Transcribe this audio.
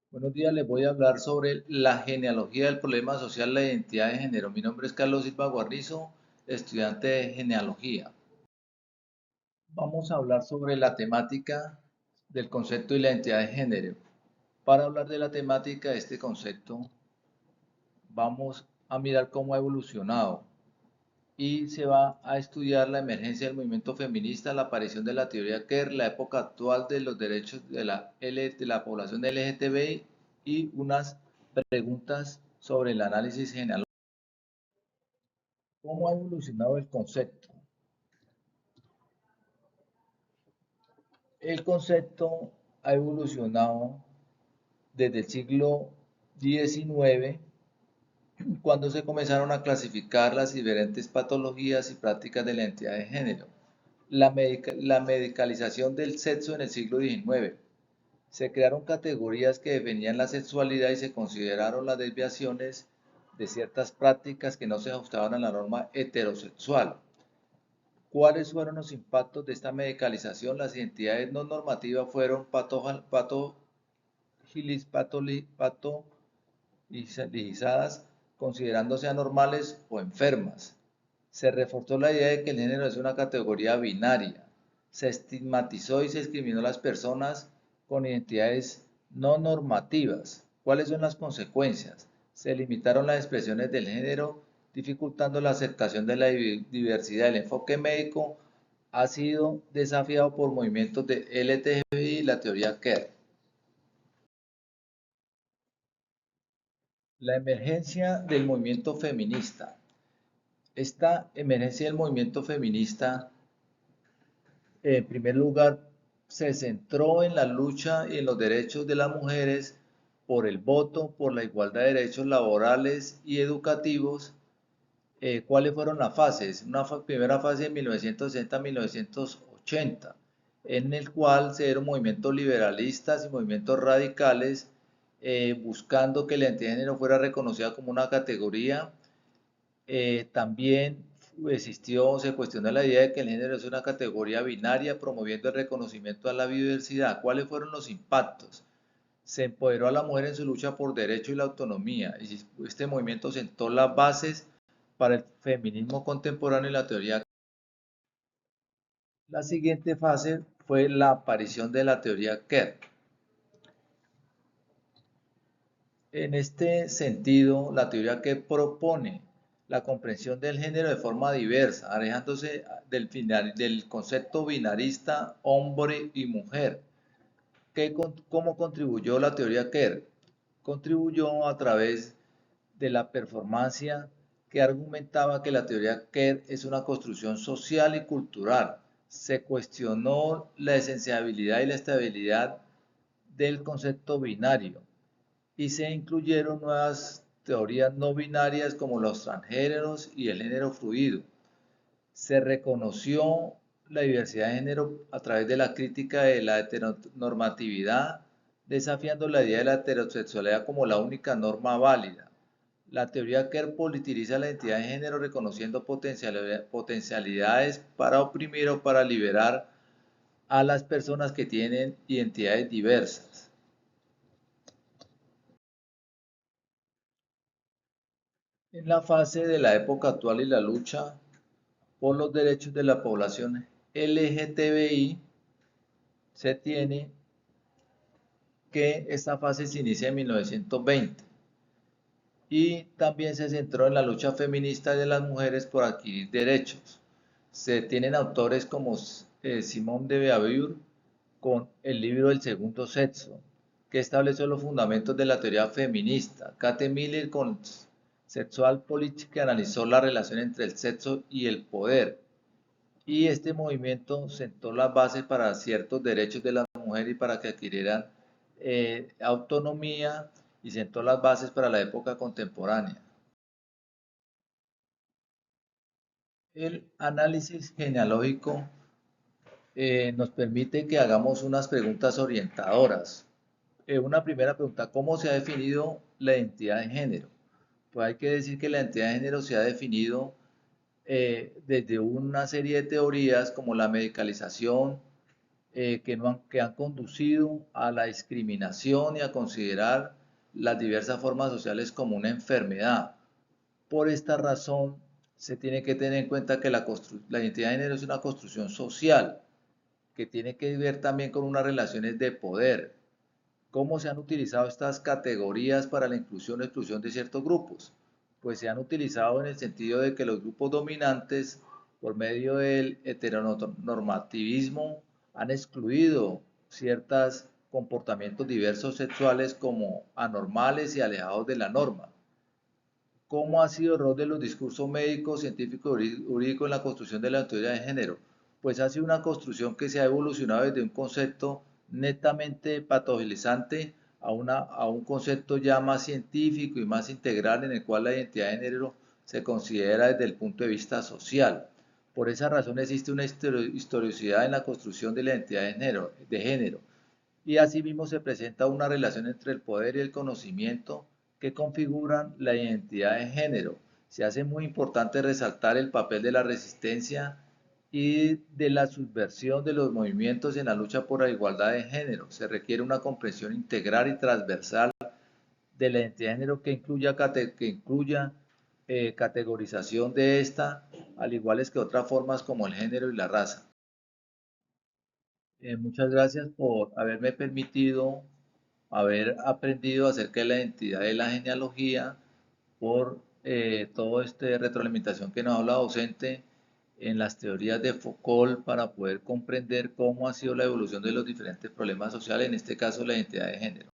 Buenos días, les voy a hablar sobre la genealogía del problema social, la identidad de género. Mi nombre es Carlos Silva Guarnizo, estudiante de genealogía. Vamos a hablar sobre la temática del concepto y la identidad de género. Para hablar de la temática de este concepto, vamos a mirar cómo ha evolucionado y se va a estudiar la emergencia del movimiento feminista, la aparición de la teoría Kerr, la época actual de los derechos de la población LGTBI y unas preguntas sobre el análisis genealógico. ¿Cómo ha evolucionado el concepto? El concepto ha evolucionado desde el siglo XIX, cuando se comenzaron a clasificar las diferentes patologías y prácticas de la identidad de género. La medicalización del sexo en el siglo XIX. Se crearon categorías que definían la sexualidad y se consideraron las desviaciones de ciertas prácticas que no se ajustaban a la norma heterosexual. ¿Cuáles fueron los impactos de esta medicalización? Las identidades no normativas fueron patologizadas, considerándose anormales o enfermas. Se reforzó la idea de que el género es una categoría binaria. Se estigmatizó y se discriminó a las personas con identidades no normativas. ¿Cuáles son las consecuencias? Se limitaron las expresiones del género, dificultando la aceptación de la diversidad. El enfoque médico ha sido desafiado por movimientos de LGTBI y la teoría Kerr. La emergencia del movimiento feminista. Esta emergencia del movimiento feminista, en primer lugar, se centró en la lucha y en los derechos de las mujeres por el voto, por la igualdad de derechos laborales y educativos. ¿Cuáles fueron las fases? Una primera fase de 1960 a 1980, en el cual se dieron movimientos liberalistas y movimientos radicales buscando que la identidad de género fuera reconocida como una categoría. También se cuestionó la idea de que el género es una categoría binaria, promoviendo el reconocimiento a la biodiversidad. ¿Cuáles fueron los impactos? Se empoderó a la mujer en su lucha por derecho y la autonomía, y este movimiento sentó las bases para el feminismo contemporáneo y la teoría. La siguiente fase fue la aparición de la teoría Kerr. En este sentido, la teoría que propone la comprensión del género de forma diversa, alejándose del concepto binarista hombre y mujer. ¿Cómo contribuyó la teoría Kerr? Contribuyó a través de la performancia, que argumentaba que la teoría Kerr es una construcción social y cultural. Se cuestionó la esenciabilidad y la estabilidad del concepto binario y se incluyeron nuevas teorías no binarias como los transgéneros y el género fluido. Se reconoció la diversidad de género a través de la crítica de la heteronormatividad, desafiando la idea de la heterosexualidad como la única norma válida. La teoría Kerr politiza la identidad de género reconociendo potencialidades para oprimir o para liberar a las personas que tienen identidades diversas. En la fase de la época actual y la lucha por los derechos de la población LGTBI, se tiene que esta fase se inicia en 1920 y también se centró en la lucha feminista de las mujeres por adquirir derechos. Se tienen autores como Simone de Beauvoir con el libro El segundo sexo, que estableció los fundamentos de la teoría feminista. Kate Miller con Sexual Politics, que analizó la relación entre el sexo y el poder. Y este movimiento sentó las bases para ciertos derechos de las mujeres y para que adquirieran autonomía, y sentó las bases para la época contemporánea. El análisis genealógico nos permite que hagamos unas preguntas orientadoras. Una primera pregunta: ¿cómo se ha definido la identidad de género? Pues hay que decir que la identidad de género se ha definido desde una serie de teorías como la medicalización, que han conducido a la discriminación y a considerar las diversas formas sociales como una enfermedad. Por esta razón, se tiene que tener en cuenta que la identidad de género es una construcción social que tiene que ver también con unas relaciones de poder. ¿Cómo se han utilizado estas categorías para la inclusión o exclusión de ciertos grupos? Pues se han utilizado en el sentido de que los grupos dominantes, por medio del heteronormativismo, han excluido ciertos comportamientos diversos sexuales como anormales y alejados de la norma. ¿Cómo ha sido el rol de los discursos médicos, científicos y jurídicos en la construcción de la teoría de género? Pues ha sido una construcción que se ha evolucionado desde un concepto netamente patologizante a un concepto ya más científico y más integral en el cual la identidad de género se considera desde el punto de vista social. Por esa razón existe una historicidad en la construcción de la identidad de género, y asimismo se presenta una relación entre el poder y el conocimiento que configuran la identidad de género. Se hace muy importante resaltar el papel de la resistencia y de la subversión de los movimientos en la lucha por la igualdad de género. Se requiere una comprensión integral y transversal de la identidad de género que incluya categorización de esta, al igual que otras formas como el género y la raza. Muchas gracias por haberme permitido haber aprendido acerca de la identidad de la genealogía, por todo este retroalimentación que nos ha hablado docente en las teorías de Foucault para poder comprender cómo ha sido la evolución de los diferentes problemas sociales, en este caso la identidad de género.